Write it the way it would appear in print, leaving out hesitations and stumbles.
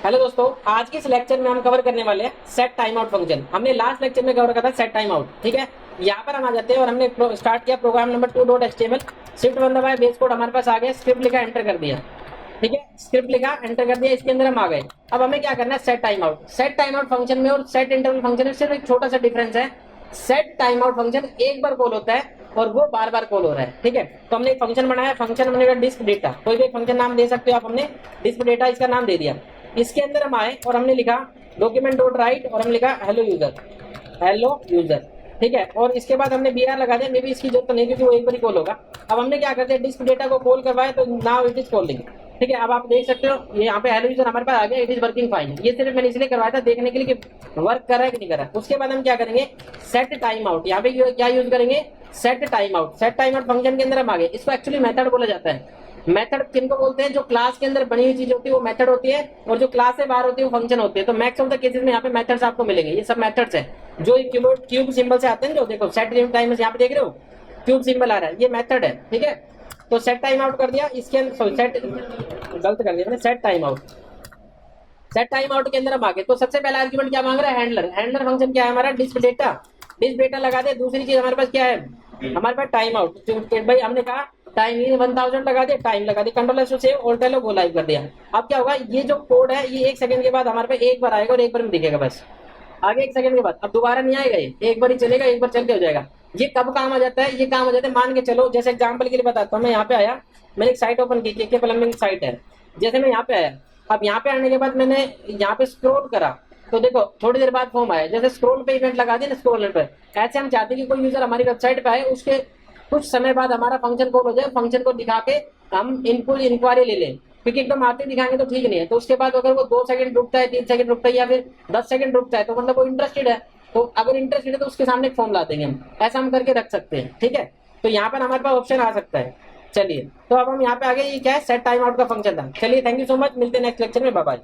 Hello दोस्तों, आज के इस लेक्चर में हम कवर करने वाले हैं सेट टाइम आउट फंक्शन। हमने लास्ट लेक्चर में कवर करा था सेट टाइम आउट। ठीक है, यहाँ पर हम आ जाते हैं और हमने स्टार्ट किया प्रोग्राम नंबर 2.html। शिफ्ट बंद दबाया, बेस कोड हमारे पास आ गया, स्क्रिप्ट लिखा, एंटर कर दिया। ठीक है, स्क्रिप्ट लिखा, एंटर कर दिया, इसके अंदर हम आ गए। अब हमें क्या करना है, set time out. Set time out function में और सेट इंटरवल फंक्शन में सिर्फ एक छोटा सा डिफरेंस है। सेट टाइम आउट फंक्शन एक बार कॉल होता है और वो बार बार कॉल हो रहा है। ठीक है, तो हमने एक फंक्शन बनाया, फंक्शन हमने डिस्क डेटा, कोई भी फंक्शन नाम दे सकते हो आप। हमने डिस्क डेटा इसका नाम दे दिया। इसके अंदर हम आए और हमने लिखा डॉक्यूमेंट डॉट राइट और हम लिखा हेलो यूजर, हेलो यूजर। ठीक है, और इसके बाद हमने बी आर लगा दिया। मे भी इसकी जरूरत नहीं क्योंकि वो एक बार ही कॉल होगा। अब हमने क्या करते हैं, डिस्क डेटा को कॉल करवाए तो नाउ इट इज कॉलिंग। ठीक है, अब आप देख सकते हो ये यहाँ पे हेलो यूजर हमारे पास आ गया, इट इज वर्किंग फाइन। ये सिर्फ मैंने इसलिए करवाया था देखने के लिए कि वर्क कर रहा है कि नहीं कर रहा है। उसके बाद हम क्या करेंगे, सेट टाइम आउट। यहाँ पे क्या यूज करेंगे, set time out. Set time out function के अंदर हम आ गए। इसको एक्चुअली मेथड बोला जाता है। मेथड किनको बोलते हैं, जो क्लास के अंदर बनी हुई चीज होती है वो मेथड होती है, और जो क्लास से बाहर होती है वो फंक्शन होती है। तो मैक्स ऑफ द केसेस में यहाँ पे मेथड्स आपको मिलेंगे। ये सब मेथड्स है जो क्यूब सिंबल से आते हैं। जो देखो सेट टाइम यहाँ पे देख रहे हो क्यूब सिंबल आ रहा है, ये मेथड है। ठीक है, तो सेट टाइम आउट कर दिया। इसके अंदर सॉरी सेट गलत कर दिया मैंने, set time out. Set time out के अंदर हम आ गए। तो सबसे पहला आर्गुमेंट क्या मांग रहा है, हैंडलर। हैंडलर फंक्शन क्या है हमारा, डिस्क डेटा। डिस्क डेटा लगा दे। दूसरी चीज हमारे पास क्या है, हमारे पास टाइम आउट। भाई हमने कहा टाइम 1000 लगा दिया, टाइम लगा दिया, control S save alt L go live कर दिया। अब क्या होगा, ये जो कोड है ये 1 सेकंड के बाद हमारे पास एक बार आएगा और एक बार में दिखेगा बस। आगे 1 सेकंड के बाद अब दोबारा नहीं आएगा, ये एक बार ही चलेगा, एक बार चल के हो जाएगा। ये कब काम आ जाता है, ये काम आ जाता है मान के चलो, जैसे एग्जांपल के लिए बताता हूँ। मैं यहाँ पे आया, मैंने एक साइट ओपन की, के प्लम्बिंग साइट है। जैसे मैं यहाँ पे आया, अब यहाँ पे आने के बाद मैंने यहाँ पे स्क्रॉल करा तो देखो थोड़ी देर बाद फॉर्म आया। जैसे स्क्रॉल पे इवेंट लगा दिया ना, स्क्रॉल पे। ऐसे हम चाहते हैं कि कोई यूजर हमारी वेबसाइट पे आए, उसके कुछ समय बाद हमारा फंक्शन कॉल हो जाए, फंक्शन को दिखा के हम इनपुट इंक्वायरी ले लें। क्योंकि एकदम आते दिखाएंगे तो ठीक नहीं है। तो उसके बाद अगर वो 2 सेकंड रुकता है, 3 सेकंड रुकता है या फिर 10 सेकंड रुकता है तो मतलब वो इंटरेस्टेड है। तो अगर इंटरेस्टेड है तो उसके सामने फॉर्म ला देंगे हम। ऐसा हम करके रख सकते हैं। ठीक है, तो यहाँ पर हमारे पास ऑप्शन आ सकता है। चलिए, तो अब हम यहाँ पे आगे, ये क्या है, सेट टाइम आउट का फंक्शन था। चलिए, थैंक यू सो मच, मिलते हैं नेक्स्ट लेक्चर में, बाय बाय।